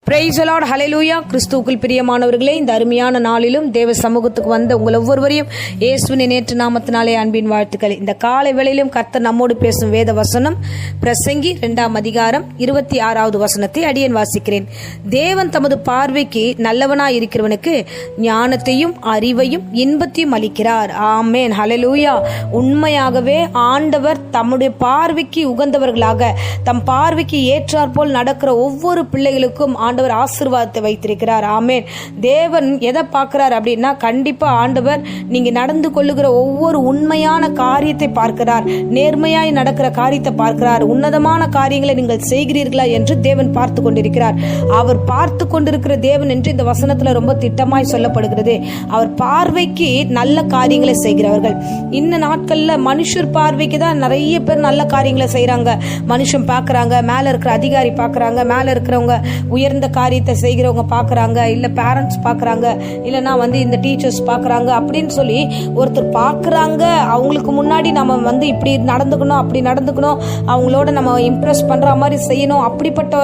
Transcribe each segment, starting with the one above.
Praise the Lord, ஹல்லேலூயா. கிறிஸ்துவுக்குள் பிரியமானவர்களே, இந்த அருமையான நாளிலும் தேவ சமூகத்துக்கு வந்த உங்கள் ஒவ்வொருவரையும் இயேசுவின் நேற்று நாமத்தினாலே அன்பின் வாழ்த்துக்கள். இந்த காலை வேளையிலும் கர்த்தர் நம்மோடு பேசும் வேத வசனம் பிரசங்கி 2ஆம் அதிகாரம் 26வது வசனத்தை அடியேன் வாசிக்கிறேன். தேவன் தமது பார்வைக்கு நல்லவனாய் இருக்கிறவனுக்கு ஞானத்தையும் அறிவையும் இன்பத்தையும் அளிக்கிறார். ஆமேன், ஹல்லேலூயா. உண்மையாகவே ஆண்டவர் தம்முடைய பார்வைக்கு உகந்தவர்களாக, தம் பார்வைக்கு ஏற்றாற்போல் நடக்கிற ஒவ்வொரு பிள்ளைகளுக்கும் ஆண்டவர் ஆசீர்வாதத்தை வைத்திருக்கிறார். ஆமேன். தேவன் எதை பார்க்கிறார் அப்படின்னா, கண்டிப்பா ஆண்டவர் நீங்க நடந்து கொள்ளுகிற ஒவ்வொரு உண்மையான காரியத்தை பார்க்கிறார், நேர்மையாய் நடக்கிற காரியத்தை பார்க்கிறார், உன்னதமான காரியங்களை நீங்கள் செய்கிறீர்களா என்று தேவன் பார்த்து கொண்டிருக்கிறார். அவர் பார்த்து கொண்டிருக்கிற தேவன் என்று இந்த வசனத்துல ரொம்ப திட்டமாய் சொல்லப்படுகிறது. அவர் பார்வைக்கு நல்ல காரியங்களை செய்கிறவர்கள். இந்த நாட்கள்ல மனுஷர் பார்வைக்கு தான் நிறைய பேர் நல்ல காரியங்களை செய்யறாங்க. மனுஷன் பாக்குறாங்க, மேல இருக்கிற அதிகாரி பாக்குறாங்க, மேல இருக்கிறவங்க உயர்ந்த காரியத்தை செய்கிறவங்க பாக்குறாங்க, இல்ல பேரண்ட்ஸ் பாக்குறாங்க, இல்லனா இந்த டீச்சர்ஸ் பாக்குறாங்க அப்படின்னு சொல்லி ஒருத்தர் பாக்குறாங்க. அவங்களுக்கு முன்னாடி நம்ம இப்படி நடந்துக்கணும், அப்படி நடந்துக்கணும், அவங்களோட நம்ம இம்ப்ரெஸ் பண்ற மாதிரி செய்யணும். அப்படிப்பட்ட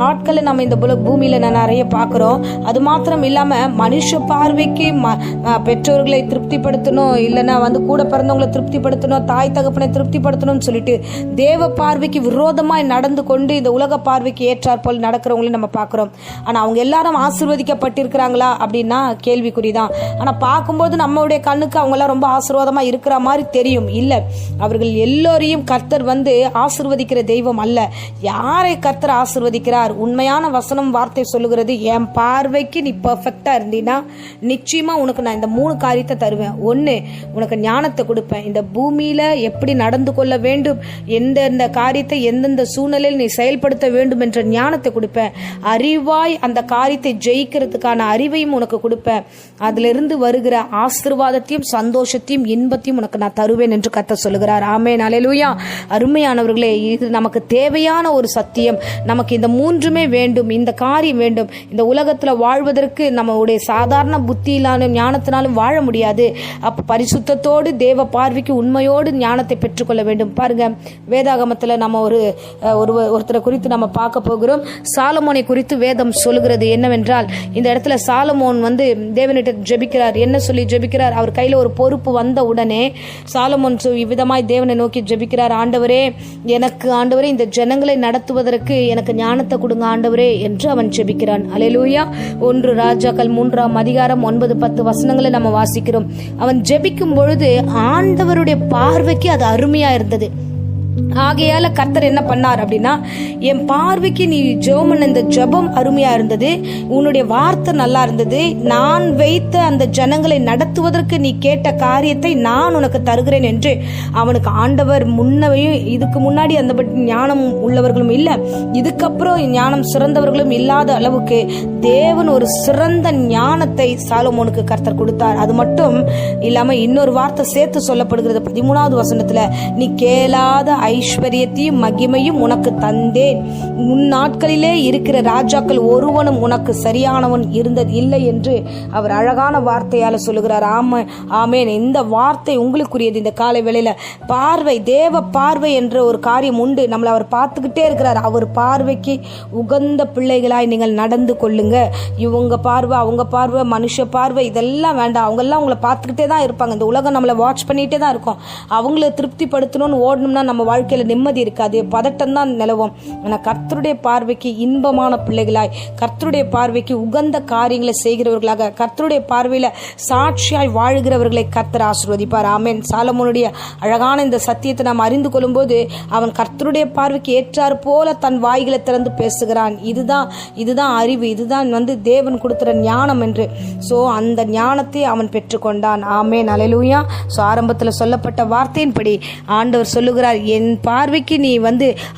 ஆட்களை நம்ம இந்த பூமியில நிறைய பாக்குறோம். அது மாத்திரம் இல்லாம மனுஷ பார்வைக்கு பெற்றோர்களை திருப்திப்படுத்தணும், இல்லனா கூட பிறந்தவங்களை திருப்திப்படுத்தணும், தாய் தகப்பனை திருப்திப்படுத்தணும்னு சொல்லிட்டு தேவ பார்வைக்கு விரோதமாய் நடந்து கொண்டு இந்த உலக பார்வைக்கு ஏற்றாற் போல் நடக்கிறவங்களையும் நம்ம பார்க்கிறோம். ஆனா அவங்க எல்லாரும் ஆசீர்வதிக்கப்பட்டிருக்கிறாங்களா அப்படின்னா கேள்விக்குறிதான். ஆனா பார்க்கும்போது நம்மளுடைய கண்ணுக்கு அவங்க எல்லாம் ரொம்ப ஆசீர்வாதமா இருக்கிற மாதிரி தெரியும். இல்ல, அவர்கள் எல்லோரையும் கர்த்தர் ஆசீர்வதிக்கிற தெய்வம் அல்ல. யாரை கர்த்தர் ஆசீர்வதிக்கிறார்? உண்மையான வசனம் வார்த்தை சொல்லுகிறது, என் பார்வைக்கு நீ பெர்ஃபெக்டா இருந்தீன்னா நிச்சயமா உனக்கு நான் இந்த 3 காரியத்தை தருவேன். 1, உனக்கு ஞானத்தை கொடுப்பேன். இந்த பூமியில எப்படி நடந்து கொள்ள வேண்டும், எந்தெந்த காரியத்தை எந்தெந்த சூழ்நிலையில் நீ செயல்படுத்த வேண்டும் என்ற ஞானத்தை கொடுப்பேன். அறிவாய் அந்த காரியத்தை ஜெயிக்கிறதுக்கான அறிவையும் உனக்கு கொடுப்பேன். அதுல இருந்து வருகிற ஆசீர்வாதத்தையும் சந்தோஷத்தையும் இன்பத்தையும் உனக்கு நான் தருவேன் என்று கர்த்தர் சொல்லுகிறார். ஆமென், அல்லேலூயா. அருமையானவர்களே, இது நமக்கு தேவையான ஒரு சத்தியம். நமக்கு இந்த 3மே வேண்டும், இந்த காரியம் வேண்டும். இந்த உலகத்துல வாழ்வதற்கு நம்மளுடைய சாதாரண புத்தியிலான ஞானத்தினாலும் வாழ முடியாது. அப்ப பரிசுத்தத்தோடு தேவ பார்வைக்கு உண்மையோடு ஞானத்தை பெற்றுக்கொள்ள வேண்டும். பாருங்க, வேதாகமத்துல நம்ம ஒருத்தரை குறித்து நம்ம பார்க்க போகிறோம். சாலமோனை குறித்து வேதம் சொல்லுகிறது என்னவென்றால், இந்த இடத்துல சாலமோன் தேவனிட்ட ஜெபிக்கிறார். என்ன சொல்லி ஜெபிக்கிறார்? அவர் கையில ஒரு பொறுப்பு வந்த உடனே சாலமோன் இவ்விதமாய் தேவனை நோக்கி ஜெபிக்கிறார். ஆண்டவரே, இந்த ஜனங்களை நடத்துவதற்கு எனக்கு ஞானத்தை கொடுங்க ஆண்டவரே என்று அவன் ஜெபிக்கிறான். அல்லேலூயா. 1 ராஜாக்கள் 3ஆம் அதிகாரம் 9-10 வசனங்களை நம்ம வாசிக்கிறோம். அவன் ஜெபிக்கும் பொழுது ஆண்டவருடைய பார்வைக்கு அது அருமையா இருந்தது. ஆகையால கர்த்தர் என்ன பண்ணார் அப்படின்னா, என் பார்வைக்கு நீ ஜெபம் இந்த ஜெபம் அருமையா இருந்தது, உன்னுடைய வார்த்தை நல்லா இருந்தது, நான் வைத்த அந்த ஜனங்களை நடத்துவதற்கு நீ கேட்ட காரியத்தை நான் உனக்கு தருகிறேன் என்று அவனுக்கு ஆண்டவர் முன்னவையும், இதுக்கு முன்னாடி அந்த ஞானம் உள்ளவர்களும் இல்ல, இதுக்கப்புறம் ஞானம் சிறந்தவர்களும் இல்லாத அளவுக்கு தேவன் ஒரு சிறந்த ஞானத்தை சாலமோனுக்கு கர்த்தர் கொடுத்தார். அது மட்டும் இல்லாம இன்னொரு வார்த்தை சேர்த்து சொல்லப்படுகிறது 13வது வசனத்துல, நீ கேளாத ஐஸ்வர்யத்தையும் மகிமையும் உனக்கு தந்தேன், உன் நாட்களிலே இருக்கிற ராஜாக்கள் ஒருவனும் உனக்கு சரியானவன் இருந்தது இல்லை என்று அவர் அழகான வார்த்தையால சொல்லுகிறார். ஆமேன். இந்த வார்த்தை உங்களுக்குரியது. இந்த காலை வேளையில பார்வை, தேவ பார்வை என்ற ஒரு காரியம் உண்டு. நம்மளை அவர் பார்த்துக்கிட்டே இருக்கிறார். அவர் பார்வைக்கு உகந்த பிள்ளைகளாய் நீங்கள் நடந்து கொள்ளுங்க. இவங்க பார்வை, அவங்க பார்வை, மனுஷ பார்வை இதெல்லாம் வேண்டாம். அவங்க எல்லாம் உங்களை பார்த்துக்கிட்டே தான் இருப்பாங்க. இந்த உலகம் நம்மளை வாட்ச் பண்ணிட்டே தான் இருக்கும். அவங்கள திருப்திப்படுத்தணும்னு ஓடணும்னா நம்ம வாழ்க்கையில நிம்மதி இருக்காது, பதட்டம் தான் நிலவும். ஆனா கர்த்தருடைய பார்வைக்கு இன்பமான பிள்ளைகளாய், கர்த்தருடைய பார்வைக்கு உகந்த காரியங்களை செய்கிறவர்களாக, கர்த்தருடைய பார்வையில சாட்சியாய் வாழ்கிறவர்களை கர்த்தர் ஆசீர்வதிப்பார். ஆமென். சாலமோனுடைய அழகான இந்த சத்தியத்தை நாம் அறிந்து கொள்ளும் போது அவன் கர்த்தருடைய பார்வைக்கு ஏற்றாறு போல தன் வாய்களை திறந்து பேசுகிறான். இதுதான் அறிவு, இதுதான் தேவன் கொடுக்கிற ஞானம் என்று. சோ அந்த ஞானத்தை அவன் பெற்றுக்கொண்டான். ஆமென், அல்லேலூயா. சோ ஆரம்பத்துல சொல்லப்பட்ட வார்த்தையின்படி ஆண்டவர் சொல்லுகிறார், என் பார்வைக்கு நீ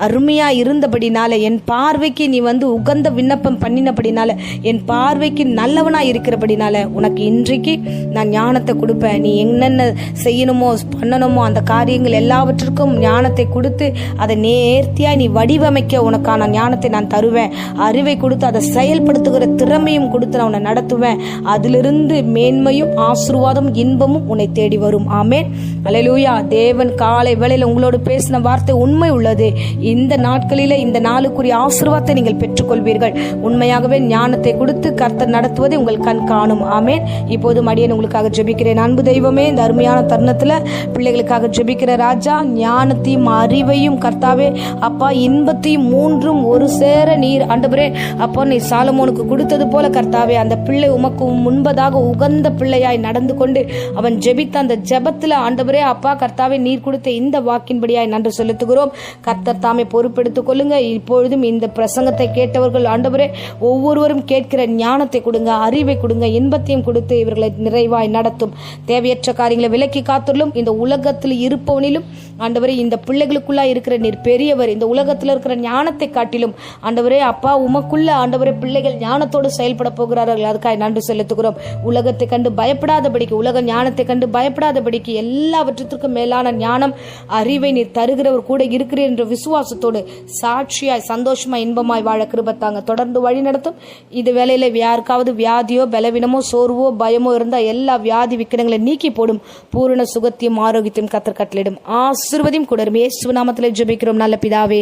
அருமையா இருந்தபடினால, என் பார்வைக்கு நீ உகந்த விண்ணப்பம் பண்ணினபடினால, என் பார்வைக்கு நல்லவனா இருக்கிறபடினால உனக்கு இன்றைக்கு நான் ஞானத்தை கொடுப்பேன். நீ என்னென்ன செய்யணுமோ பண்ணணுமோ அந்த காரியங்கள் எல்லாவற்றுக்கும் ஞானத்தை கொடுத்து அதை நேர்த்தியா நீ வடிவமைக்க உனக்கான ஞானத்தை நான் தருவேன். அறிவை கொடுத்து அதை செயல்படுத்துகிற திறமையும் கொடுத்து நான் உன்னை நடத்துவேன். அதிலிருந்து மேன்மையும் ஆசீர்வாதம் இன்பமும் உன்னை தேடி வரும். ஆமென், அல்லேலூயா. தேவன் காலை வேளையில உங்களோடு பேசின சொன்ன வார்த்தை உண்மை உள்ளது. இந்த நாட்களிலே இந்த நாளுக்குரிய ஆசீர்வாதத்தை நீங்கள் பெற்றுக்கொள்வீர்கள். உண்மையாகவே ஞானத்தை கொடுத்து கர்த்தர் நடத்துவதை உங்கள் கண் காணும். ஆமென். இப்போது மடியன் உங்களுக்காக ஜெபிக்கிறேன். அன்பு தெய்வமே, இந்த அருமையான தருணத்துல பிள்ளைகளுக்காக ஜெபிக்கிற ராஜா, ஞானத்தையும் அறிவையும் கர்த்தாவே அப்பா இன்பத்தையும் மூன்றும் ஒரு சேர நீர் ஆண்டவரே அப்பா நீ சாலமோனுக்கு கொடுத்தது போல கர்த்தாவே அந்த பிள்ளை உமக்கு முன்பதாக உகந்த பிள்ளையாய் நடந்து கொண்டு அவன் ஜெபித்த அந்த ஜெபத்துல ஆண்டவரே அப்பா கர்த்தாவே நீர் கொடுத்த இந்த வாக்கின்படியாய் நன்றி செலுத்துகிறோம். கர்த்தர் தாமே பொறுப்பெடுத்துக் கொள்ளுங்க. இப்பொழுதும் இந்த பிரசங்கத்தை கேட்டவர்கள் ஆண்டவரே ஒவ்வொருவரும் கேட்கிற ஞானத்தை கொடுங்க, அறிவை கொடுங்க, இன்பத்தையும் கொடுத்து இவர்களை நிறைவாய் நடத்தும். தேவையற்ற காரியங்களை விலக்கி காத்துள்ளும். இந்த உலகத்தில் இருப்பவனிலும் ஆண்டவரே இந்த பிள்ளைகளுக்குள்ளா இருக்கிற நீர் பெரியவர். இந்த உலகத்தில் இருக்கிற ஞானத்தை காட்டிலும் ஆண்டவரே அப்பா உமக்குள்ள ஆண்டவரே பிள்ளைகள் ஞானத்தோடு செயல்பட போகிறார்கள். அதுக்காக நன்றி செலுத்துகிறோம். உலகத்தை கண்டு பயப்படாதபடிக்கு, உலக ஞானத்தை கண்டு பயப்படாதபடிக்கு எல்லாவற்றிற்கும் மேலான ஞானம் அறிவை நீர் தருகிறவர் கூட இருக்கிறீர் என்ற விசுவாசத்தோடு சாட்சியாய் சந்தோஷமாய் இன்பமாய் வாழ கிருபத்தாங்க. தொடர்ந்து வழி நடத்தும். இது வேளையில யாருக்காவது வியாதியோ பலவீனமோ சோர்வோ பயமோ இருந்தால் எல்லா வியாதி விக்கிரங்களை நீக்கி போடும். பூரண சுகத்தையும் ஆரோக்கியத்தையும் கர்த்தர் கட்டளையிடும். ஆசீர்வதியும் கூட இயேசு நாமத்திலே ஜெபிக்கிறோம் நல்ல பிதாவே.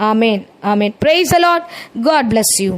ஆமென். ஆமென். Praise the Lord. God bless you.